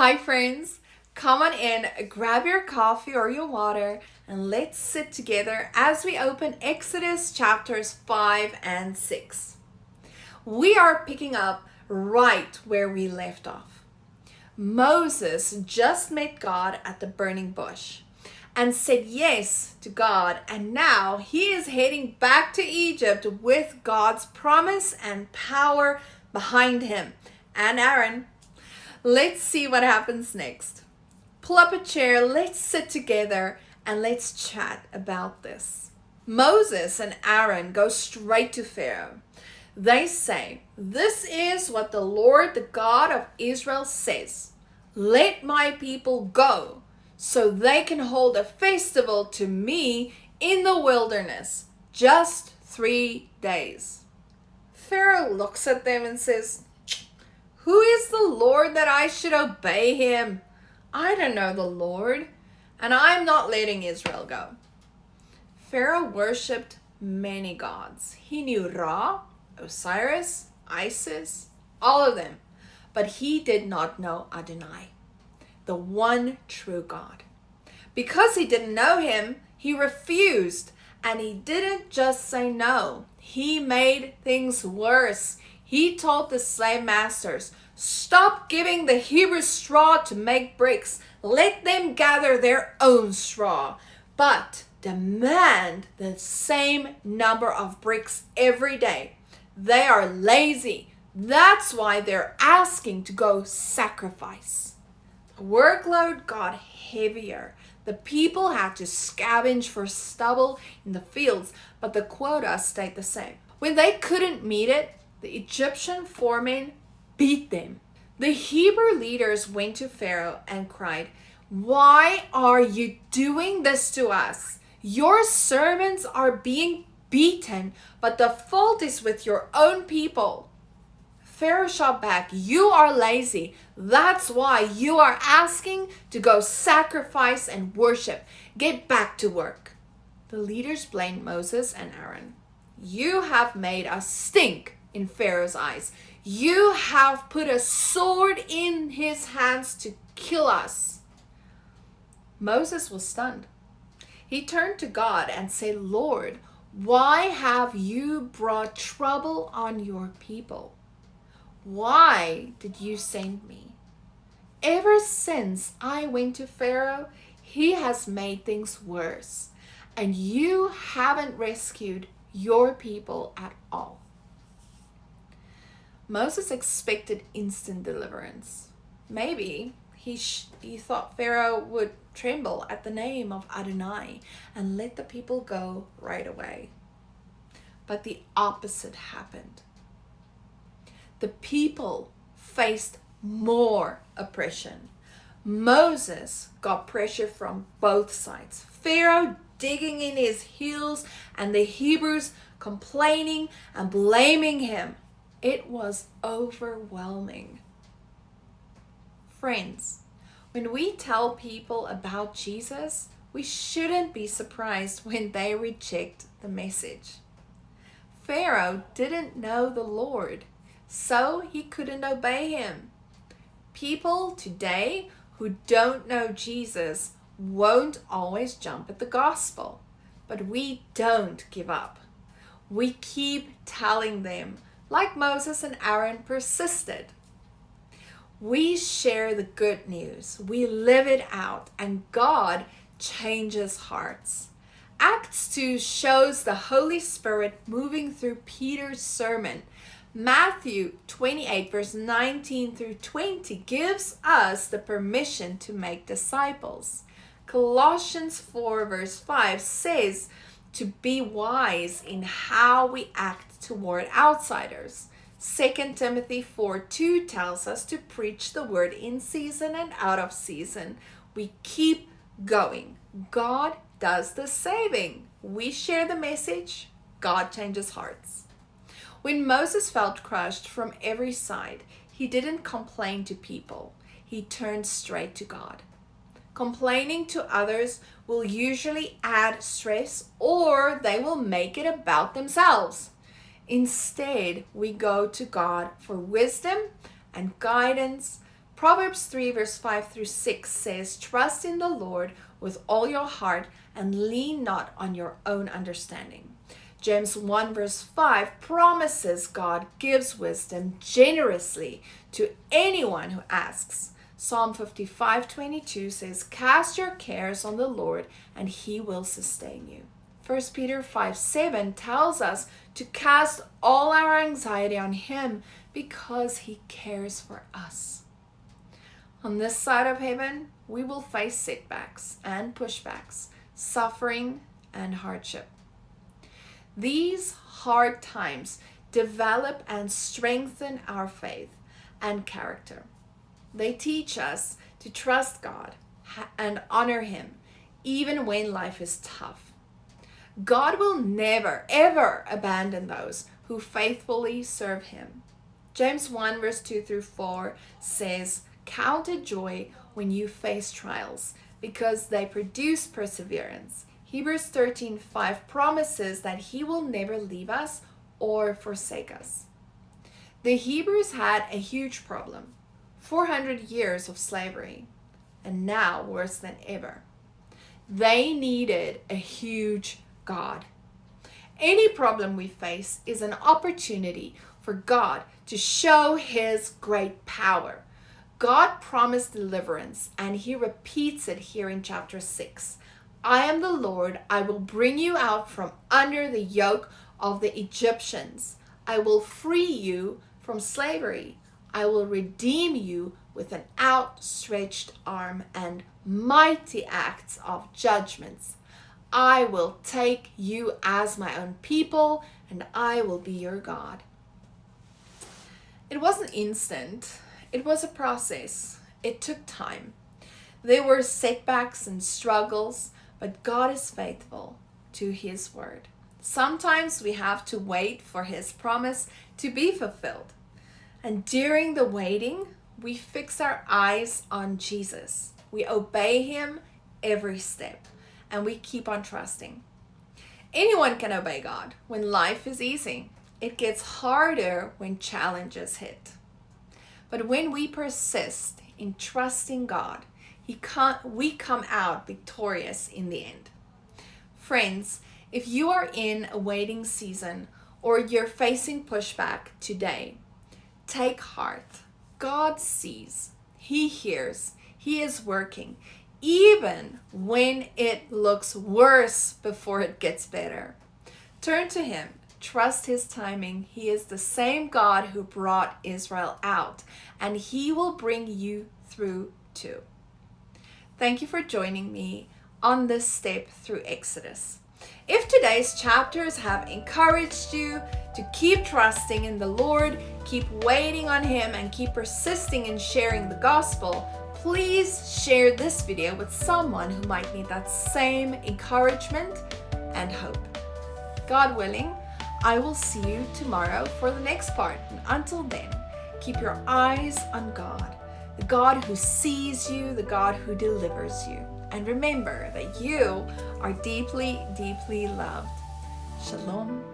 Hi friends, come on in, grab your coffee or your water, and let's sit together as we open Exodus chapters 5 and 6. We are picking up right where we left off. Moses just met God at the burning bush and said yes to God, and now he is heading back to Egypt with God's promise and power behind him and Aaron. Let's see what happens next. Pull up a chair, let's sit together, and let's chat about this. Moses and Aaron go straight to Pharaoh. They say, "This is what the Lord, the God of Israel, says. Let my people go, so they can hold a festival to me in the wilderness. Just 3 days." Pharaoh looks at them and says, "Who is the Lord that I should obey him? I don't know the Lord, and I'm not letting Israel go." Pharaoh worshipped many gods. He knew Ra, Osiris, Isis, all of them, but he did not know Adonai, the one true God. Because he didn't know him, he refused, and he didn't just say no. He made things worse. He told the slave masters, "Stop giving the Hebrews straw to make bricks. Let them gather their own straw, but demand the same number of bricks every day. They are lazy. That's why they're asking to go sacrifice." The workload got heavier. The people had to scavenge for stubble in the fields, but the quota stayed the same. When they couldn't meet it, the Egyptian foremen beat them. The Hebrew leaders went to Pharaoh and cried, "Why are you doing this to us? Your servants are being beaten, but the fault is with your own people." Pharaoh shot back, "You are lazy. That's why you are asking to go sacrifice and worship. Get back to work." The leaders blamed Moses and Aaron. "You have made us stink in Pharaoh's eyes. You have put a sword in his hands to kill us." Moses was stunned. He turned to God and said, "Lord, why have you brought trouble on your people? Why did you send me? Ever since I went to Pharaoh, he has made things worse, and you haven't rescued your people at all." Moses expected instant deliverance. Maybe he thought Pharaoh would tremble at the name of Adonai and let the people go right away. But the opposite happened. The people faced more oppression. Moses got pressure from both sides. Pharaoh digging in his heels and the Hebrews complaining and blaming him. It was overwhelming. Friends, when we tell people about Jesus, we shouldn't be surprised when they reject the message. Pharaoh didn't know the Lord, so he couldn't obey him. People today who don't know Jesus won't always jump at the gospel, but we don't give up. We keep telling them, like Moses and Aaron persisted. We share the good news, we live it out, and God changes hearts. Acts 2 shows the Holy Spirit moving through Peter's sermon. Matthew 28 verse 19 through 20 gives us the permission to make disciples. Colossians 4 verse 5 says to be wise in how we act toward outsiders. 2 Timothy 4:2 tells us to preach the word in season and out of season. We keep going. God does the saving. We share the message. God changes hearts. When Moses felt crushed from every side, he didn't complain to people. He turned straight to God. Complaining to others will usually add stress, or they will make it about themselves. Instead, we go to God for wisdom and guidance, Proverbs 3 verse 5 through 6 says, "Trust in the Lord with all your heart and lean not on your own understanding." James 1 verse 5 promises God gives wisdom generously to anyone who asks. Psalm 55:22 says, "Cast your cares on the Lord and he will sustain you." 1 Peter 5:7 tells us to cast all our anxiety on him because he cares for us. On this side of heaven, we will face setbacks and pushbacks, suffering and hardship. These hard times develop and strengthen our faith and character. They teach us to trust God and honor him even when life is tough. God will never, ever abandon those who faithfully serve him. James 1 verse 2 through 4 says, "Count it joy when you face trials, because they produce perseverance." Hebrews 13:5 promises that he will never leave us or forsake us. The Hebrews had a huge problem, 400 years of slavery, and now worse than ever. They needed a huge God. Any problem we face is an opportunity for God to show his great power. God promised deliverance, and he repeats it here in chapter 6. "I am the Lord, I will bring you out from under the yoke of the Egyptians. I will free you from slavery. I will redeem you with an outstretched arm and mighty acts of judgments. I will take you as my own people, and I will be your God." It wasn't instant. It was a process. It took time. There were setbacks and struggles, but God is faithful to his word. Sometimes we have to wait for his promise to be fulfilled. And during the waiting, we fix our eyes on Jesus. We obey him every step, and we keep on trusting. Anyone can obey God when life is easy. It gets harder when challenges hit. But when we persist in trusting God, we come out victorious in the end. Friends, if you are in a waiting season or you're facing pushback today, take heart. God sees, he hears, he is working, even when it looks worse before it gets better. Turn to him. Trust his timing. He is the same God who brought Israel out, and he will bring you through too. Thank you for joining me on this step through Exodus. If today's chapters have encouraged you to keep trusting in the Lord, keep waiting on him, and keep persisting in sharing the gospel, please share this video with someone who might need that same encouragement and hope. God willing, I will see you tomorrow for the next part. And until then, keep your eyes on God, the God who sees you, the God who delivers you. And remember that you are deeply, deeply loved. Shalom.